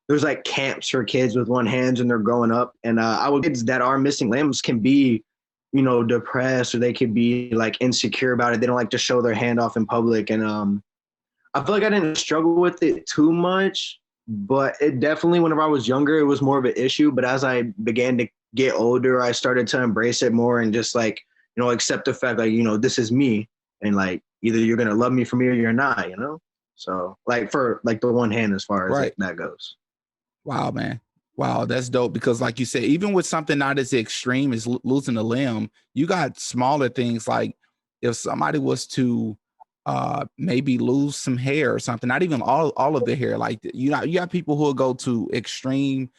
there's like camps for kids with one hands and they're growing up. And I would kids that are missing limbs can be, depressed, or they could be like insecure about it. They don't like to show their hand off in public. And I feel like I didn't struggle with it too much, but it definitely, whenever I was younger, it was more of an issue. But as I began to get older, I started to embrace it more and just like, accept the fact like, this is me. And like, either you're going to love me for me or you're not, So like for like the one hand, as far as that goes. Wow, man. Wow, that's dope. Because like you said, even with something not as extreme as losing a limb, you got smaller things. Like if somebody was to maybe lose some hair or something, not even all of the hair, like you got people who will go to extreme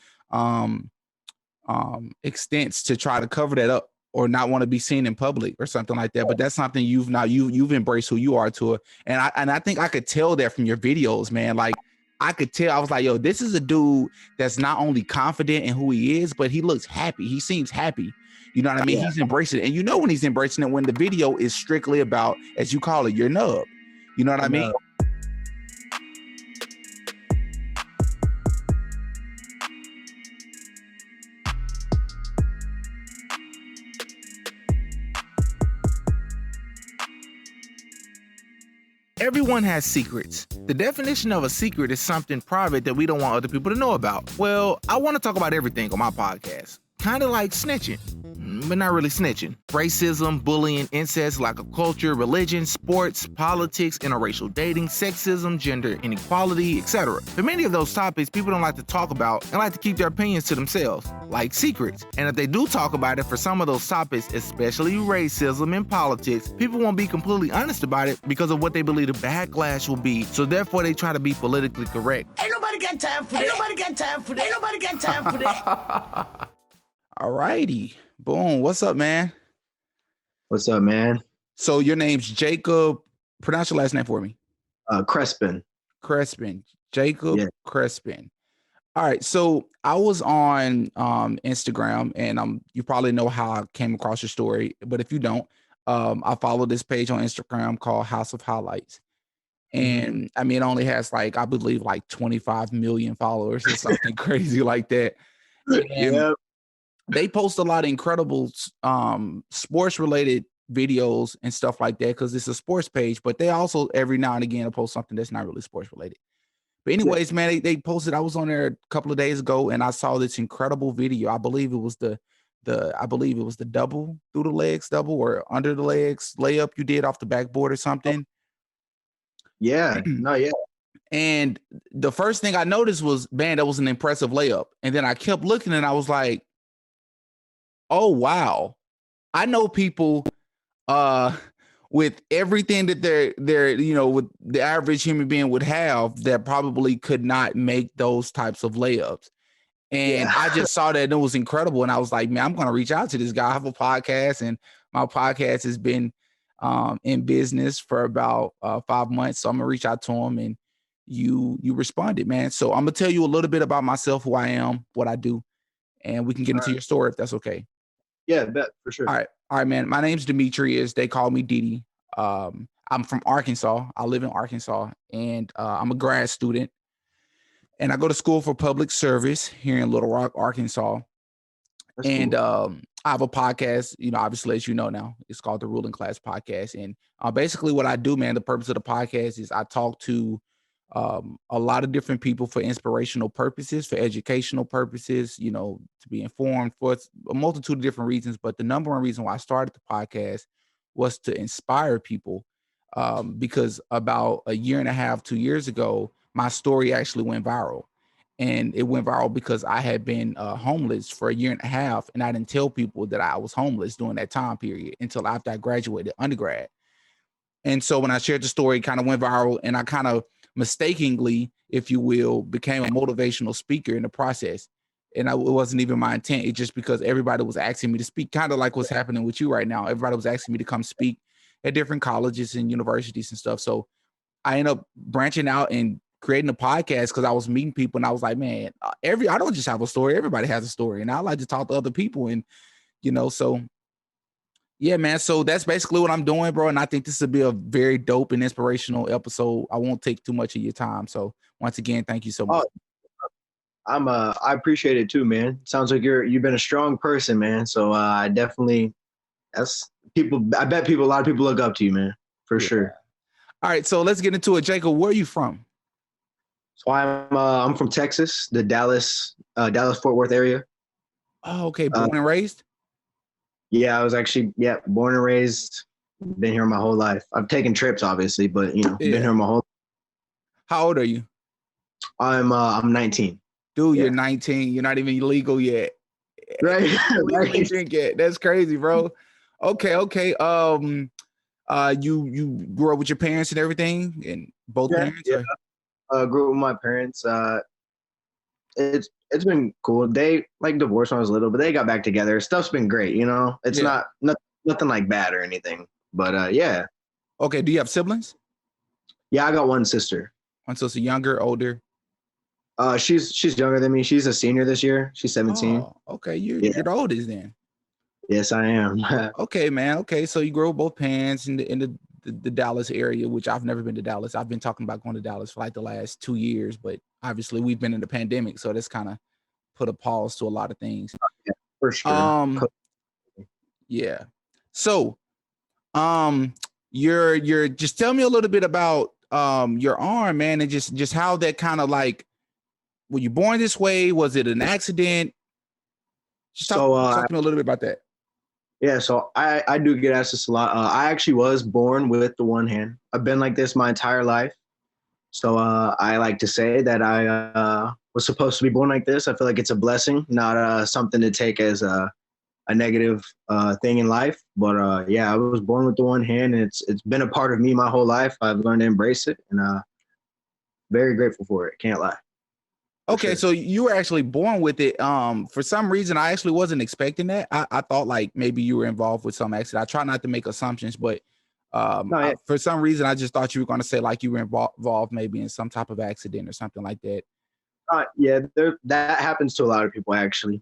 extents to try to cover that up or not want to be seen in public or something like that. But that's something you've embraced who you are to it. And I think I could tell that from your videos, man. Like I could tell, I was like, yo, this is a dude that's not only confident in who he is, but he looks happy. He seems happy. You know what I mean? Yeah. He's embracing it. And when he's embracing it, when the video is strictly about, as you call it, your nub. You know what I mean? Everyone has secrets. The definition of a secret is something private that we don't want other people to know about. Well, I want to talk about everything on my podcast. Kind of like snitching, but not really snitching. Racism, bullying, incest, lack of culture, religion, sports, politics, interracial dating, sexism, gender inequality, etc. For many of those topics, people don't like to talk about and like to keep their opinions to themselves, like secrets. And if they do talk about it for some of those topics, especially racism and politics, people won't be completely honest about it because of what they believe the backlash will be. So therefore, they try to be politically correct. Ain't nobody got time for that. Ain't nobody got time for that. Ain't nobody got time for that. All righty. Boom. What's up, man? What's up, man? So your name's Jacob. Pronounce your last name for me. Crespin. Crespin. Jacob Crespin. All right. So I was on Instagram, and you probably know how I came across your story. But if you don't, I follow this page on Instagram called House of Highlights. And I mean, it only has like, I believe like 25 million followers or something crazy like that. And they post a lot of incredible sports related videos and stuff like that because it's a sports page, but they also every now and again post something that's not really sports related. But anyways, man, they posted, I was on there a couple of days ago and I saw this incredible video. I believe it was the double through the legs, double or under the legs layup you did off the backboard or something. Yeah. No, yeah. And the first thing I noticed was, man, that was an impressive layup. And then I kept looking and I was like, oh, wow. I know people with everything that they're, with the average human being would have that probably could not make those types of layups. And I just saw that and it was incredible. And I was like, man, I'm going to reach out to this guy. I have a podcast and my podcast has been in business for about 5 months. So I'm going to reach out to him and you responded, man. So I'm going to tell you a little bit about myself, who I am, what I do, and we can get into your story if that's okay. Yeah, bet, for sure. All right, man. My name's Demetrius. They call me Didi. I'm from Arkansas. I live in Arkansas, and I'm a grad student. And I go to school for public service here in Little Rock, Arkansas. That's and cool. I have a podcast, obviously, as you know now, it's called the Ruling Class Podcast. And basically what I do, man, the purpose of the podcast is I talk to a lot of different people for inspirational purposes, for educational purposes, to be informed for a multitude of different reasons. But the number one reason why I started the podcast was to inspire people because about a year and a half, 2 years ago, my story actually went viral. And it went viral because I had been homeless for a year and a half, and I didn't tell people that I was homeless during that time period until after I graduated undergrad. And so when I shared the story, it kind of went viral, and I kind of mistakenly, if you will, became a motivational speaker in the process. And it wasn't even my intent. It's just because everybody was asking me to speak, kind of like what's happening with you right now. Everybody was asking me to come speak at different colleges and universities and stuff. So I ended up branching out and creating a podcast because I was meeting people and I was like, man, I don't just have a story. Everybody has a story. And I like to talk to other people. And, so yeah, man. So that's basically what I'm doing, bro. And I think this will be a very dope and inspirational episode. I won't take too much of your time. So once again, thank you so much. I appreciate it too, man. Sounds like you've been a strong person, man. So I definitely that's people. I bet a lot of people look up to you, man, for Yeah. sure. All right, so let's get into it. Jacob, where are you from? So I'm from Texas, the Dallas Fort Worth area. Oh, okay. Uh, Born and raised? yeah, I was actually born and raised. Been here my whole life. I've taken trips, obviously, but been Yeah. here my whole. How old are you? I'm 19. Dude, you're Yeah. 19. You're not even legal yet. Right. Legally Right. drink yet. That's crazy, bro. Okay. You grew up with your parents and everything, and both Yeah. parents, Yeah. or? Grew up with my parents. It's been cool. They like divorced when I was little, but they got back together. Stuff's been great. It's Yeah. nothing like bad or anything. But yeah. Okay. Do you have siblings? Yeah, I got one sister. One sister, younger, older? She's younger than me. She's a senior this year. She's 17. Oh, okay. You're Yeah. you're the oldest then. Yes, I am. Okay, man. Okay, so you grew up both parents in the Dallas area, which I've never been to Dallas. I've been talking about going to Dallas for like the last 2 years, but obviously we've been in the pandemic, so that's kind of put a pause to a lot of things. Yeah, for sure. Um, yeah. So, um, you're just tell me a little bit about your arm, man, and just how that kind of like were you born this way? Was it an accident? Just talk, So talk to me a little bit about that. yeah, so I do get asked this a lot. I actually was born with the one hand. I've been like this my entire life. So I like to say that I was supposed to be born like this. I feel like it's a blessing, not something to take as a negative thing in life. But yeah, I was born with the one hand, and it's been a part of me my whole life. I've learned to embrace it, and very grateful for it. Can't lie. Okay, Sure. so you were actually born with it. For some reason, I actually wasn't expecting that. I thought like maybe you were involved with some accident. I try not to make assumptions, but No, yeah, for some reason, I just thought you were going to say like you were involved maybe in some type of accident or something like that. yeah, that happens to a lot of people actually.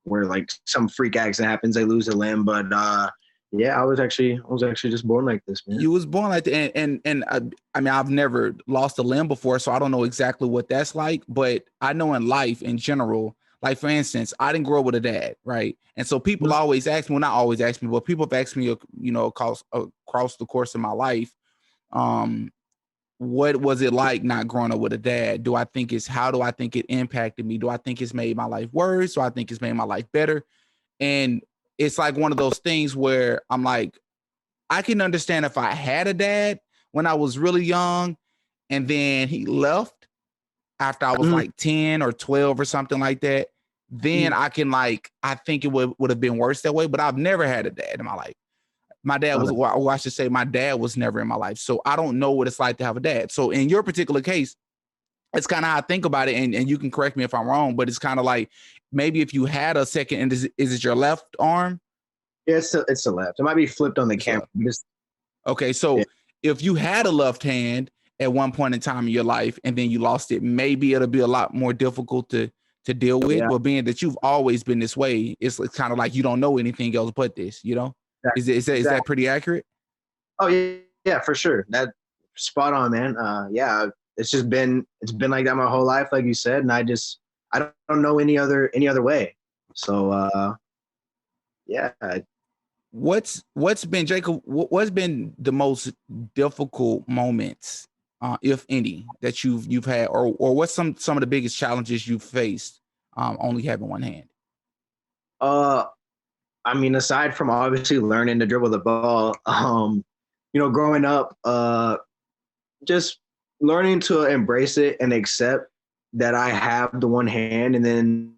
Where like some freak accident happens, they lose a limb. But yeah, I was actually just born like this, man. You was born like that, and I mean, I've never lost a limb before, so I don't know exactly what that's like. But I know in life in general, like for instance, I didn't grow up with a dad, right? And so people always ask me, well, not always ask me, but people have asked me, across the course of my life, um, what was it like not growing up with a dad? How do I think it impacted me? Do I think it's made my life worse? Do I think it's made my life better? And it's like one of those things where I'm like, I can understand if I had a dad when I was really young and then he left after I was Mhm. like 10 or 12 or something like that. Then I can I think it would have been worse that way, but I've never had a dad in my life. My dad was, or I should say, my dad was never in my life. So I don't know what it's like to have a dad. So in your particular case, it's kind of how I think about it. And you can correct me if I'm wrong, but it's kind of like maybe if you had a second, and is it your left arm? Yeah, it's the left. It might be flipped on the It's camera. left. Just Okay. yeah, So if you had a left hand at one point in time in your life and then you lost it, maybe it'll be a lot more difficult to deal with. yeah. But being that you've always been this way, it's kind of like you don't know anything else but this, you know? Is that Exactly. pretty accurate? Oh yeah, yeah, for sure. That spot on, man. Yeah, it's been like that my whole life, like you said, and I don't know any other way. So yeah, What's been Jacob? What's been the most difficult moments, if any, that you've had, or what's some of the biggest challenges you've faced, only having one hand? uh, I mean, aside from obviously learning to dribble the ball, growing up, just learning to embrace it and accept that I have the one hand, and then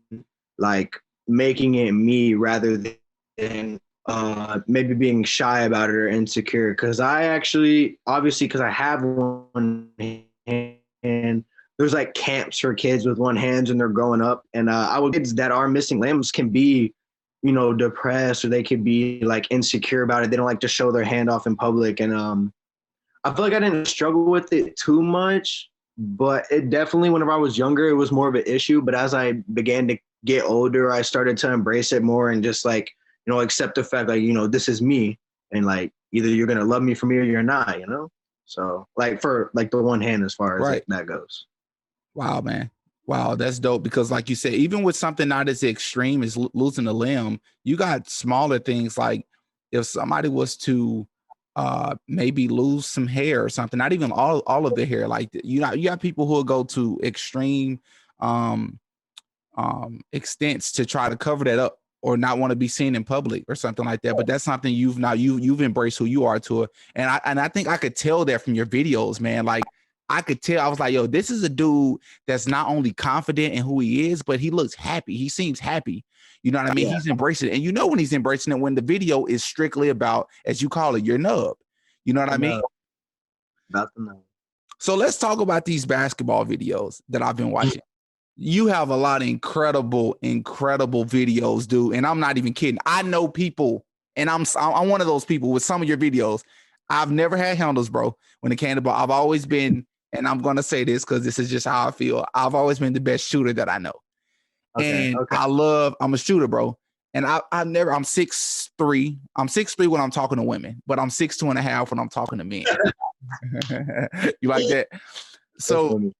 like making it me rather than maybe being shy about it or insecure. Because I actually, obviously, because I have one hand, there's like camps for kids with one hands and they're growing up, and I would kids that are missing limbs can be depressed, or they could be like insecure about it. They don't like to show their hand off in public, and I feel like I didn't struggle with it too much, but it definitely, whenever I was younger, it was more of an issue. But as I began to get older, I started to embrace it more and just like, accept the fact like, this is me. And like, either you're going to love me for me or you're not. So like for like the one hand, as far as like Right. that goes. Wow, man. Wow, that's dope because like you said, even with something not as extreme as losing a limb, you got smaller things like if somebody was to maybe lose some hair or something, not even all of the hair, like you got people who will go to extreme um extents to try to cover that up or not want to be seen in public or something like that. But that's something you've embraced who you are to it. And I think I could tell that from your videos, man. Like I could tell, I was like, yo, this is a dude that's not only confident in who he is, but he looks happy. He seems happy. You know what I mean? Yeah. He's embracing it. And you know when he's embracing it when the video is strictly about, as you call it, your nub. You know what I mean? About the nub. So let's talk about these basketball videos that I've been watching. You have a lot of incredible videos, dude. And I'm not even kidding. I know people, and I'm one of those people with some of your videos. I've never had handles, bro. When it came to ball, I've always been, and I'm gonna say this because this is just how I feel. I've always been the best shooter that I know. Okay. And I'm a shooter, bro. And I'm 6'3". I'm 6'3" when I'm talking to women, but I'm 6'2.5" when I'm talking to men. You like that? So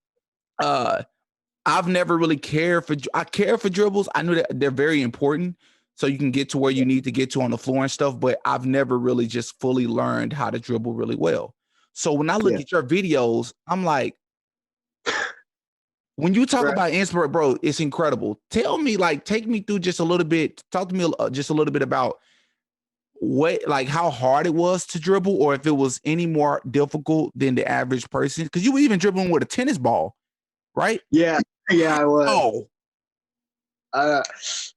I've never really cared for. I care for dribbles. I knew that they're very important, so you can get to where you need to get to on the floor and stuff. But I've never really just fully learned how to dribble really well. So when I look at your videos, I'm like, when you talk about inspiration, bro, it's incredible. Tell me, like, take me through just a little bit. Talk to me just a little bit about what, like, how hard it was to dribble, or if it was any more difficult than the average person. Because you were even dribbling with a tennis ball, right? Yeah, I was.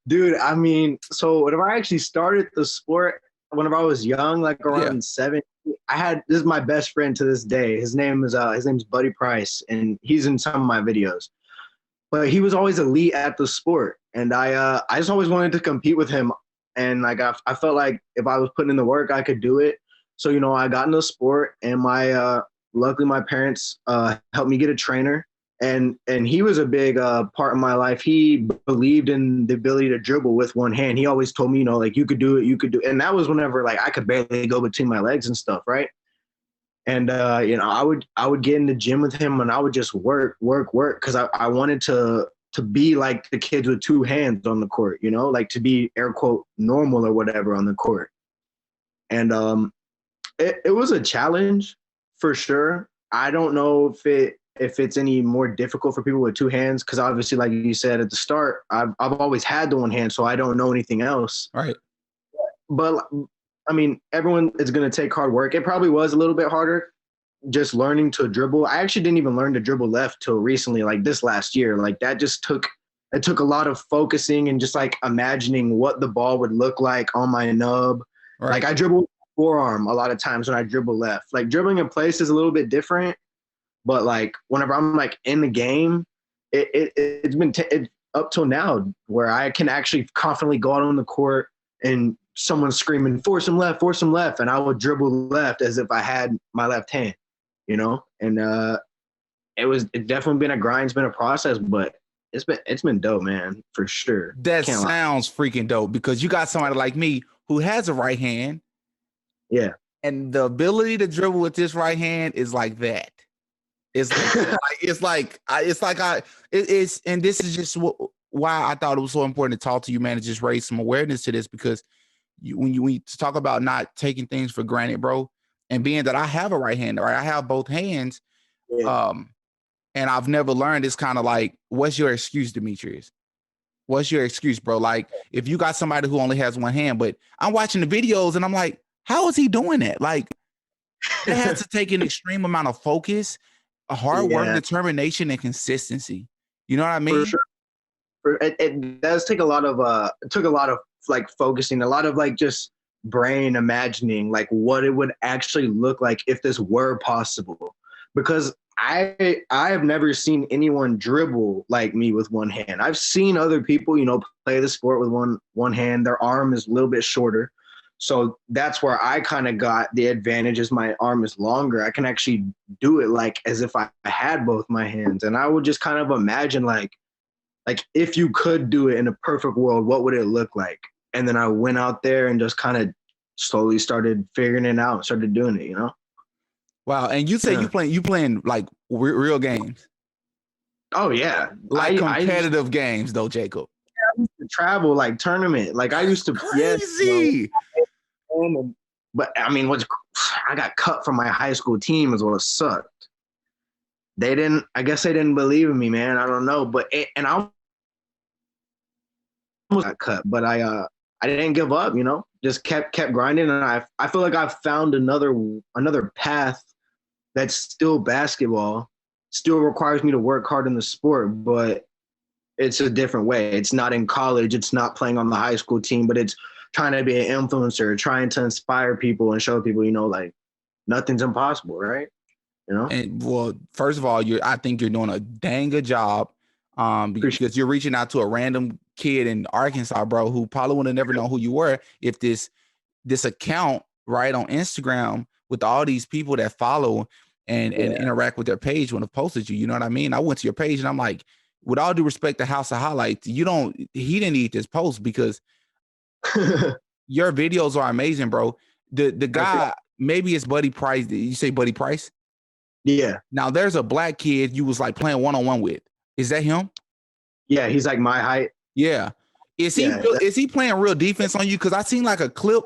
Dude, I mean, so whenever I actually started the sport, whenever I was young, like around 7, this is my best friend to this day. His name's Buddy Price, and he's in some of my videos. But he was always elite at the sport, and I just always wanted to compete with him. And like I felt like if I was putting in the work, I could do it. So I got into the sport, and luckily my parents helped me get a trainer. And he was a big part of my life. He believed in the ability to dribble with one hand. He always told me, like, you could do it, you could do it. And that was whenever, like, I could barely go between my legs and stuff, right? And, I would get in the gym with him, and I would just work, because I wanted to be like the kids with two hands on the court, like to be, air quote, normal or whatever on the court. And it was a challenge for sure. I don't know if it's any more difficult for people with two hands, because obviously, like you said at the start, I've always had the one hand, so I don't know anything else. Right. But I mean, everyone is going to take hard work. It probably was a little bit harder just learning to dribble. I actually didn't even learn to dribble left till recently, like this last year. Like that just took a lot of focusing and just like imagining what the ball would look like on my nub. Right. Like I dribble forearm a lot of times when I dribble left. Like dribbling in place is a little bit different. But like whenever I'm like in the game, it's been up till now where I can actually confidently go out on the court and someone's screaming, force him left, and I would dribble left as if I had my left hand, And it's definitely been a grind, it's been a process, but it's been dope, man, for sure. That sounds freaking dope because you got somebody like me who has a right hand. Yeah. And the ability to dribble with this right hand is like that. It's like, and this is just why I thought it was so important to talk to you, man, to just raise some awareness to this, because when you talk about not taking things for granted, bro, and being that I have a right hand, right? I have both hands. Yeah. And I've never learned. It's kind of like, what's your excuse, Demetrius? What's your excuse, bro? Like if you got somebody who only has one hand, but I'm watching the videos and I'm like, how is he doing that? Like it has to take an extreme amount of focus, hard work, determination, and consistency. You know what I mean? For sure. It does take a lot of it took a lot of like focusing, a lot of like just brain imagining like what it would actually look like if this were possible. Because I have never seen anyone dribble like me with one hand. I've seen other people, play the sport with one hand. Their arm is a little bit shorter. So that's where I kind of got the advantage, as my arm is longer. I can actually do it like as if I had both my hands. And I would just kind of imagine like if you could do it in a perfect world, what would it look like? And then I went out there and just kind of slowly started figuring it out, started doing it, Wow. And you say you playing like real games. Oh yeah, Like I used competitive games though, Jacob. to travel like tournament. Like I used to, yes, Crazy. but I mean, what's I got cut from my high school team is what sucked. They didn't. I guess they didn't believe in me, man. I don't know, but and I almost got cut, but I didn't give up. Just kept grinding, and I feel like I've found another path that's still basketball, still requires me to work hard in the sport, but it's a different way. It's not in college. It's not playing on the high school team, but it's trying to be an influencer, trying to inspire people and show people, like nothing's impossible, right? And well, first of all, I think you're doing a dang good job, because you're reaching out to a random kid in Arkansas, bro, who probably would have never known who you were if this account right on Instagram with all these people that follow and interact with their page when it posted you. You know what I mean? I went to your page and I'm like, with all due respect to House of Highlights, he didn't need this post because your videos are amazing, bro. The guy, maybe it's Buddy Price. Did you say Buddy Price? Yeah. Now there's a black kid you was like playing one-on-one with. Is that him? Yeah, he's like my height. Yeah. Is he playing real defense on you? Because I seen like a clip.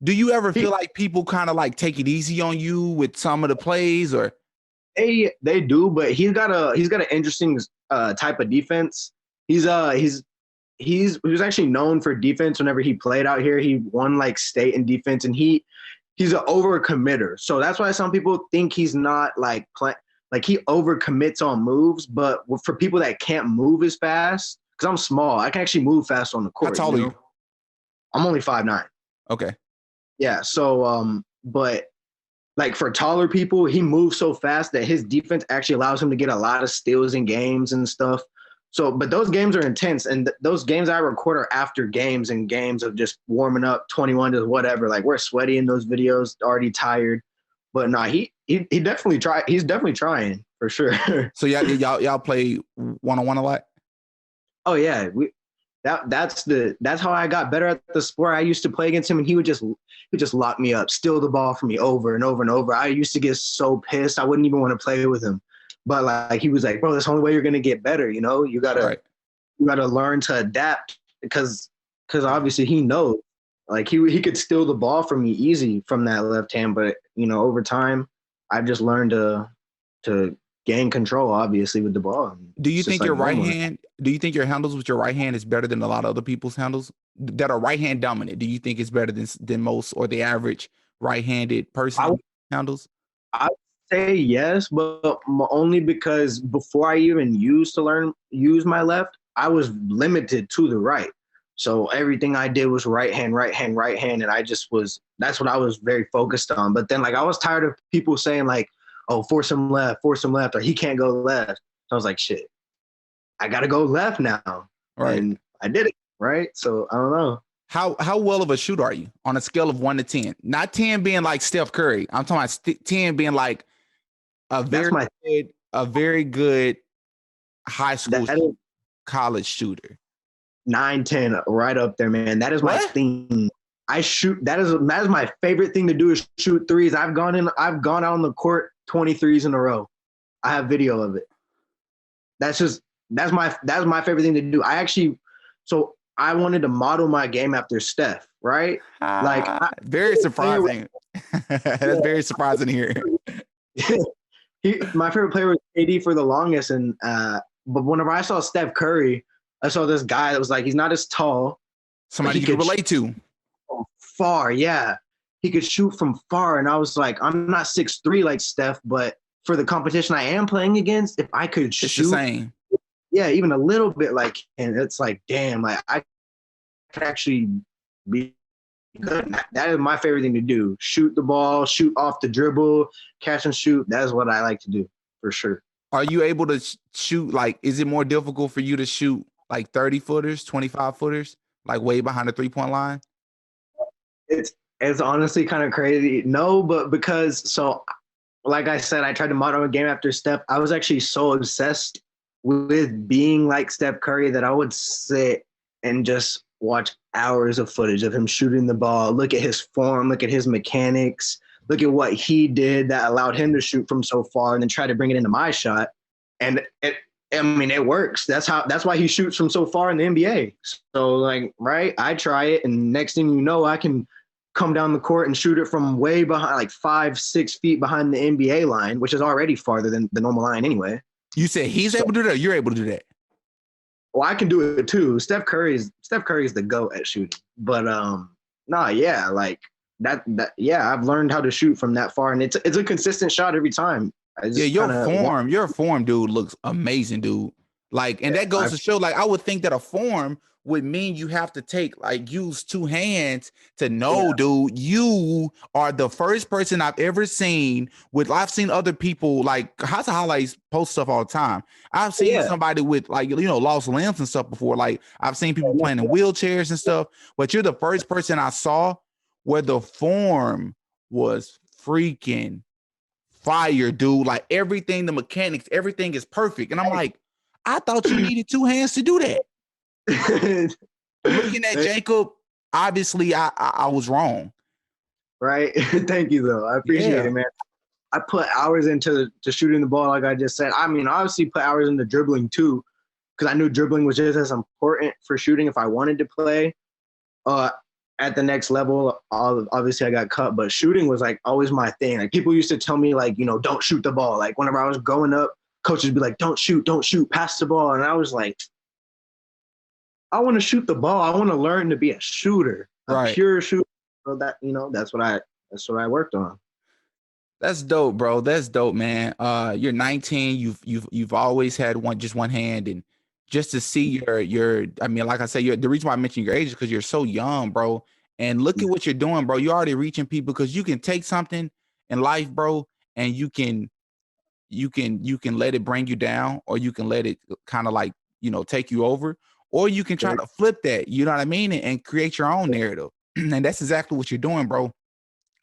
Do you ever feel like people kind of like take it easy on you with some of the plays, or they do, but he's got an interesting type of defense. He was actually known for defense whenever he played out here. He won like state in defense, and he's an overcommitter. So that's why some people think he's not like he overcommits on moves. But for people that can't move as fast, because I'm small, I can actually move fast on the court. How tall are you? I'm only 5'9". Okay. Yeah. So but like for taller people, he moves so fast that his defense actually allows him to get a lot of steals in games and stuff. So, but those games are intense, and those games I record are after games and games of just warming up 21 to whatever. Like we're sweaty in those videos, already tired. But nah, he definitely try. He's definitely trying for sure. So y'all play one-on-one a lot? Oh yeah, that's how I got better at the sport. I used to play against him, and he would just lock me up, steal the ball from me over and over and over. I used to get so pissed. I wouldn't even want to play with him. But like he was like, bro, that's the only way you're gonna get better. You gotta learn to adapt because obviously he knows. Like he could steal the ball from me easy from that left hand, but over time I've just learned to gain control, obviously, with the ball. Do you think your right hand? Do you think your handles with your right hand is better than a lot of other people's handles that are right hand dominant? Do you think it's better than most or the average right-handed person handles? I would say yes, but only because before I even use my left, I was limited to the right. So everything I did was right hand, and that's what I was very focused on. But then like I was tired of people saying like, oh, force him left, or he can't go left. So I was like, shit, I got to go left now. Right. And I did it. Right. So I don't know. How well of a shooter are you on a scale of 1 to 10? Not 10 being like Steph Curry. I'm talking about 10 being like a very good high school college shooter. 9, 10, right up there, man. That is my thing. I shoot. That is my favorite thing to do is shoot threes. I've gone out on the court 23s in a row. I have video of it. That's my favorite thing to do. I wanted to model my game after Steph, right? Very surprising. That's very surprising here. My favorite player was AD for the longest, and but whenever I saw Steph Curry, I saw this guy that was like, he's not as tall. Somebody you could relate to. Far, yeah. He could shoot from far, and I was like, I'm not 6'3" like Steph, but for the competition I am playing against, if I could shoot, the same. Yeah, even a little bit like, and it's like, damn, like I could actually be good. That is my favorite thing to do. Shoot the ball, shoot off the dribble, catch and shoot. That is what I like to do for sure. Are you able to shoot? Like, is it more difficult for you to shoot like 30 footers, 25 footers, like way behind the 3-point line? It's honestly kind of crazy. No, but like I said, I tried to model a game after Steph. I was actually so obsessed with being like Steph Curry that I would sit and just watch hours of footage of him shooting the ball, look at his form, look at his mechanics, look at what he did that allowed him to shoot from so far, and then try to bring it into my shot. And I mean, it works. That's why he shoots from so far in the NBA. So like, right, I try it, and next thing you know, I can come down the court and shoot it from way behind, like 5-6 feet behind the NBA line, which is already farther than the normal line anyway. You said he's able to do that, or you're able to do that? Well, I can do it too. Steph Curry is the GOAT at shooting. But yeah, like that yeah, I've learned how to shoot from that far, and it's a consistent shot every time. Yeah, your form, dude, looks amazing, dude. Like, and that goes to show, like, I would think that a form would mean you have to use two hands to know, dude. You are the first person I've ever seen I've seen other people, like, House of Highlights post stuff all the time. I've seen somebody with, like, lost limbs and stuff before. Like, I've seen people playing in wheelchairs and stuff, but you're the first person I saw where the form was freaking fire, dude. Like, everything, the mechanics, everything is perfect. And I'm like, I thought you needed two hands to do that. Looking at Jacob, obviously I was wrong. Right. Thank you, though. I appreciate it, man. I put hours into shooting the ball, like I just said. I mean, obviously put hours into dribbling too, because I knew dribbling was just as important for shooting if I wanted to play at the next level. Obviously I got cut, but shooting was like always my thing. Like, people used to tell me, like, don't shoot the ball. Like, whenever I was growing up, coaches would be like, don't shoot, pass the ball. And I was like, I want to shoot the ball. I want to learn to be a shooter, a pure shooter. So that, that's what I worked on. That's dope, bro. That's dope, man. You're 19. You've always had one hand, and just to see your I mean, like I said, the reason why I mentioned your age is because you're so young, bro. And look at what you're doing, bro. You're already reaching people, because you can take something in life, bro, and you can let it bring you down, or you can let it kind of like, take you over, or you can try to flip that, you know what I mean, and create your own narrative. And that's exactly what you're doing, bro.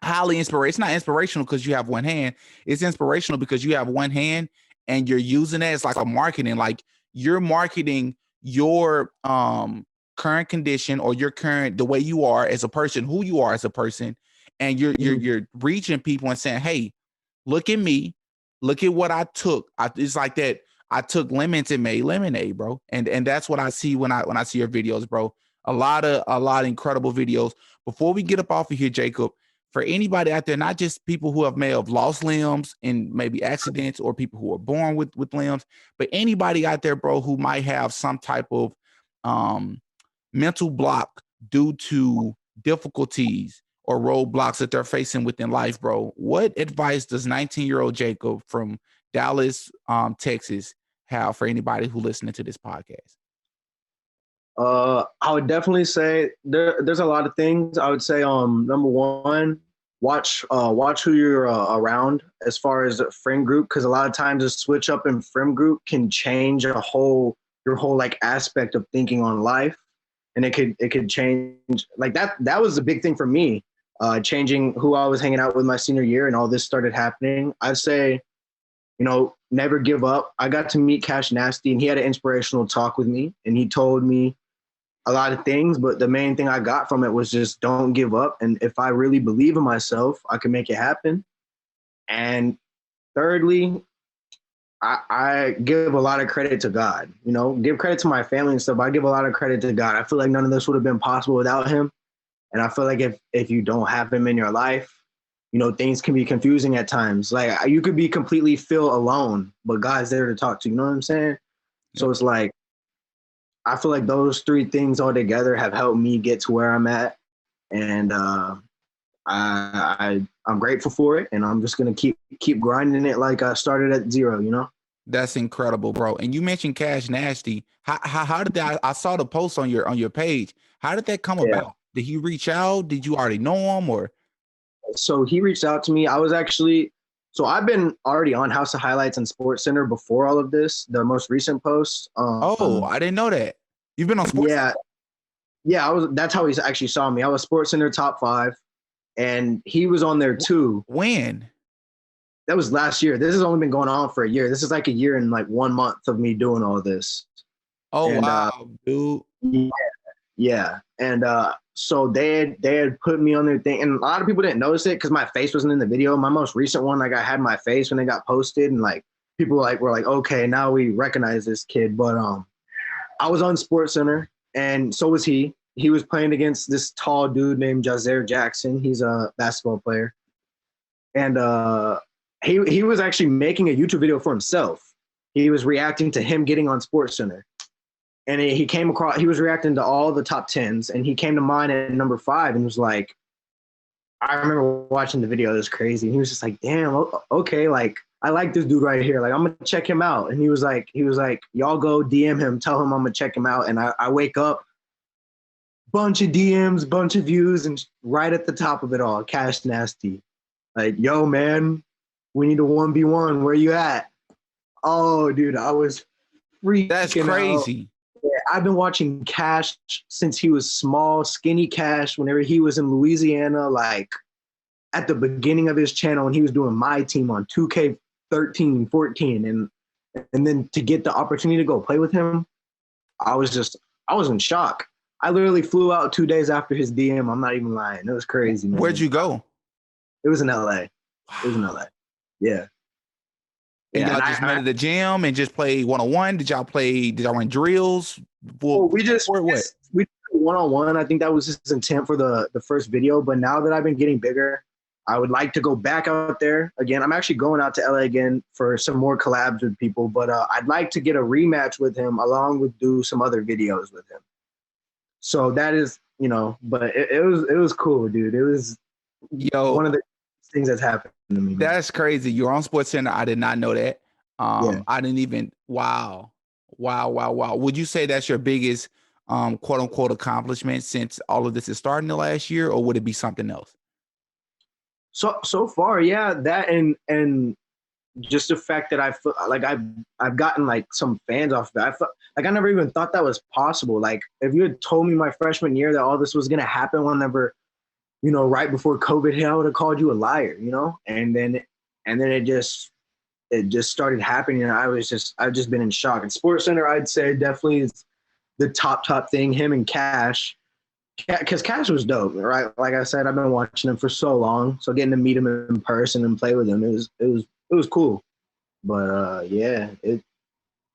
Highly inspirational. It's not inspirational because you have one hand. It's inspirational because you have one hand and you're using it as like a marketing. Like, you're marketing your current condition, or the way you are as a person, who you are as a person, and you're reaching people and saying, hey, look at me, look at what I took. It's like that. I took lemons and made lemonade, bro. And that's what I see when I see your videos, bro. A lot of incredible videos. Before we get up off of here, Jacob, for anybody out there, not just people who may have lost limbs in maybe accidents, or people who are born with limbs, but anybody out there, bro, who might have some type of mental block due to difficulties or roadblocks that they're facing within life, bro, what advice does 19-year-old Jacob from Dallas, Texas, have for anybody who listening to this podcast? I would definitely say there's a lot of things. I would say, number one, watch who you're around as far as a friend group, because a lot of times a switch up in friend group can change your whole like aspect of thinking on life, and it could change like that. That was a big thing for me, changing who I was hanging out with my senior year, and all this started happening. I'd say, never give up. I got to meet Cash Nasty, and he had an inspirational talk with me, and he told me a lot of things, but the main thing I got from it was just don't give up. And if I really believe in myself, I can make it happen. And thirdly, I give a lot of credit to God, give credit to my family and stuff. But I give a lot of credit to God. I feel like none of this would have been possible without him. And I feel like if you don't have him in your life, things can be confusing at times. Like, you could be completely feel alone, but God's there to talk to you. You know what I'm saying? Yeah. So it's like, I feel like those three things all together have helped me get to where I'm at. And I'm grateful for it. And I'm just going to keep grinding it like I started at zero, That's incredible, bro. And you mentioned Cash Nasty. How did that? I saw the post on your page. How did that come about? Did he reach out? Did you already know him, or? So he reached out to me. I've been already on House of Highlights and Sports Center before all of this, the most recent post. I didn't know that. You've been on Sports Center? Yeah. That's how he actually saw me. I was Sports Center top 5, and he was on there too. When? That was last year. This has only been going on for a year. This is like a year and like 1 month of me doing all this. Oh, and, wow, dude. Yeah. And so they had put me on their thing, and a lot of people didn't notice it because my face wasn't in the video. My most recent one, like, I had my face when it got posted, and like people like were like, okay, now we recognize this kid. But I was on Sports Center, and so was he. He was playing against this tall dude named Jazair Jackson. He's a basketball player, and he was actually making a YouTube video for himself. He was reacting to him getting on Sports Center, and he came across. He was reacting to all the top tens, and he came to mine at number 5, and was like, I remember watching the video. It was crazy. And he was just like, damn, okay, like I like this dude right here. Like I'm gonna check him out. And he was like, y'all go DM him, tell him I'm gonna check him out. And I wake up, bunch of DMs, bunch of views, and right at the top of it all, Cash Nasty. Like, yo, man, we need a 1v1. Where you at? Oh, dude, I was freaking That's crazy. out. Yeah, I've been watching Cash since he was small, skinny Cash, whenever he was in Louisiana, like at the beginning of his channel when he was doing my team on 2K13, 14. And then to get the opportunity to go play with him, I was in shock. I literally flew out 2 days after his DM. I'm not even lying. It was crazy, man. Where'd you go? It was in LA. It was in LA. Yeah. And y'all just met at the gym and just play 1-on-1? Did y'all run drills? We did one-on-one. I think that was his intent for the first video. But now that I've been getting bigger, I would like to go back out there again. I'm actually going out to LA again for some more collabs with people. But I'd like to get a rematch with him along with do some other videos with him. So that is, but it was cool, dude. It was one of the things that's happened to me. That's crazy. You're on Sports Center. I did not know that. I didn't even. Wow. Would you say that's your biggest quote unquote accomplishment since all of this is starting the last year, or would it be something else? So far, yeah, that and just the fact that I've gotten like some fans off that. I never even thought that was possible. Like if you had told me my freshman year that all this was gonna happen whenever, right before COVID hit, I would have called you a liar, And then it just started happening, and I've just been in shock. And Sports Center, I'd say definitely is the top thing. Him and Cash, because Cash was dope, right? Like I said, I've been watching him for so long, so getting to meet him in person and play with him, it was cool. But yeah, it's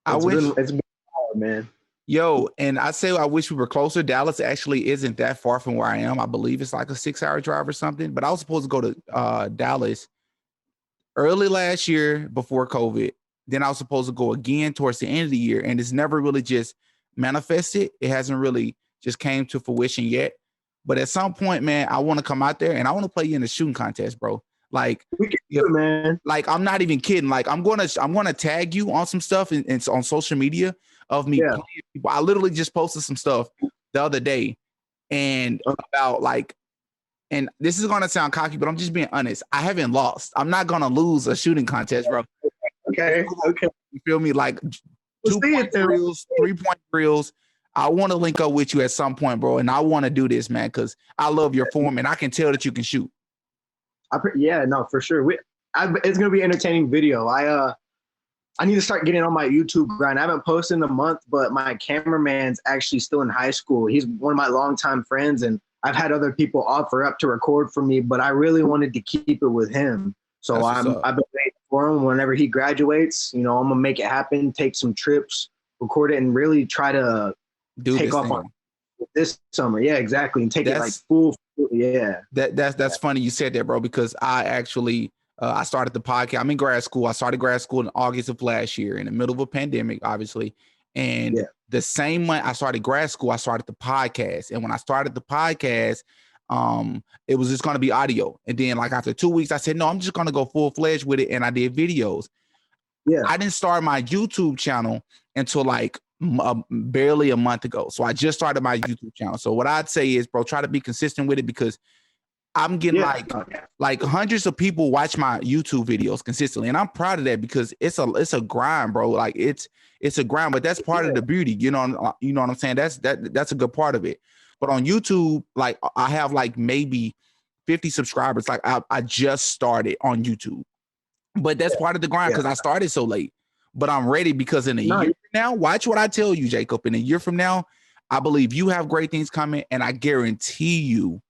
been hard, man. Yo, and I say I wish we were closer. Dallas actually isn't that far from where I am. I believe it's like a 6-hour drive or something. But I was supposed to go to Dallas early last year before COVID. Then I was supposed to go again towards the end of the year, and it's never really just manifested. It hasn't really just came to fruition yet. But at some point, man, I want to come out there and I want to play you in a shooting contest, bro. Like, we can do it, man. Like, I'm not even kidding. Like, I'm gonna tag you on some stuff and on social media of me playing people. I literally just posted some stuff the other day and about like, and this is gonna sound cocky, but I'm just being honest. I haven't lost. I'm not gonna lose a shooting contest, bro. Okay. You feel me? Like 2-point drills, 3-point drills. I want to link up with you at some point, bro. And I want to do this, man, because I love your form and I can tell that you can shoot. Yeah, no, for sure. It's gonna be an entertaining video. I need to start getting on my YouTube grind. I haven't posted in a month, but my cameraman's actually still in high school. He's one of my longtime friends, and I've had other people offer up to record for me, but I really wanted to keep it with him. So I've been waiting for him. Whenever he graduates, I'm gonna make it happen, take some trips, record it, and really try to take off on this summer. Yeah, exactly. And take it like full. Yeah. That's funny you said that, bro, because I actually I started the podcast. I'm in grad school. I started grad school in August of last year in the middle of a pandemic, obviously. And the same month I started grad school, I started the podcast. And when I started the podcast, it was just going to be audio. And then like after 2 weeks, I said, no, I'm just going to go full-fledged with it. And I did videos. Yeah. I didn't start my YouTube channel until like barely a month ago. So I just started my YouTube channel. So what I'd say is, bro, try to be consistent with it because I'm getting like hundreds of people watch my YouTube videos consistently. And I'm proud of that because it's a grind, bro. Like it's a grind, but that's part of the beauty. You know what I'm saying? That's a good part of it. But on YouTube, like I have like maybe 50 subscribers. Like I just started on YouTube, but that's part of the grind because I started so late. But I'm ready because in a year from now, watch what I tell you, Jacob. In a year from now, I believe you have great things coming, and I guarantee you,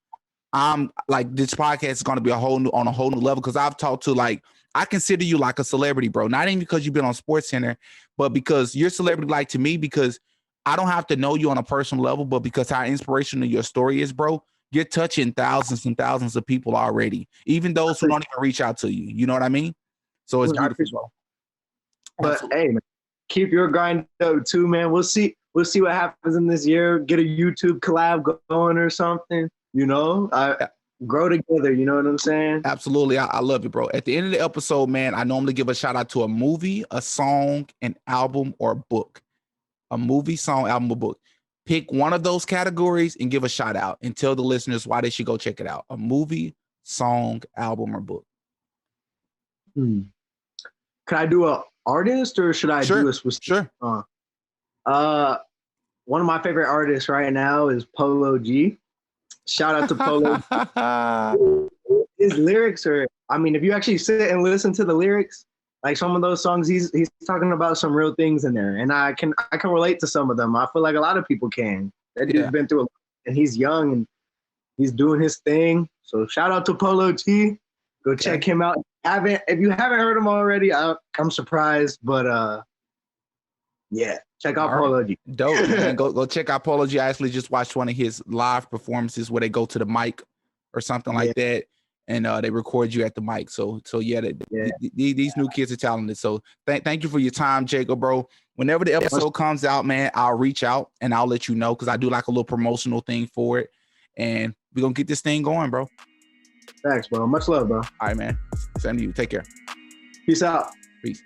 I'm like this podcast is going to be on a whole new level because I've talked to like I consider you like a celebrity, bro. Not even because you've been on Sports Center, but because you're celebrity like to me, because I don't have to know you on a personal level, but because how inspirational your story is, bro, you're touching thousands and thousands of people already, even those who don't even reach out to you. You know what I mean? So it's beautiful, bro. But Absolutely. hey, man, keep your grind up too, man. We'll see what happens in this year. Get a YouTube collab going or something. You know, grow together. You know what I'm saying? Absolutely. I love it, bro. At the end of the episode, man, I normally give a shout out to a movie, a song, an album, or a book. A movie, song, album, or book. Pick one of those categories and give a shout out and tell the listeners why they should go check it out. A movie, song, album, or book. Can I do a artist or should I do a specific? Sure. One of my favorite artists right now is Polo G. Shout out to Polo. His lyrics are, I mean, if you actually sit and listen to the lyrics, like some of those songs, he's talking about some real things in there, and I can relate to some of them. I feel like a lot of people can. That dude's been through a lot, and he's young and he's doing his thing. So shout out to Polo G. Go check him out. If you haven't heard him already, I'm surprised, but yeah, check out Polo G. Dope, man. Go check out Polo G. I actually just watched one of his live performances where they go to the mic or something like that, and they record you at the mic. So yeah, these new kids are talented. So thank you for your time, Jacob, bro. Whenever the episode comes out, man, I'll reach out and I'll let you know, because I do like a little promotional thing for it, and we're gonna get this thing going, bro. Thanks, bro. Much love, bro. All right, man. Same to you. Take care. Peace out. Peace.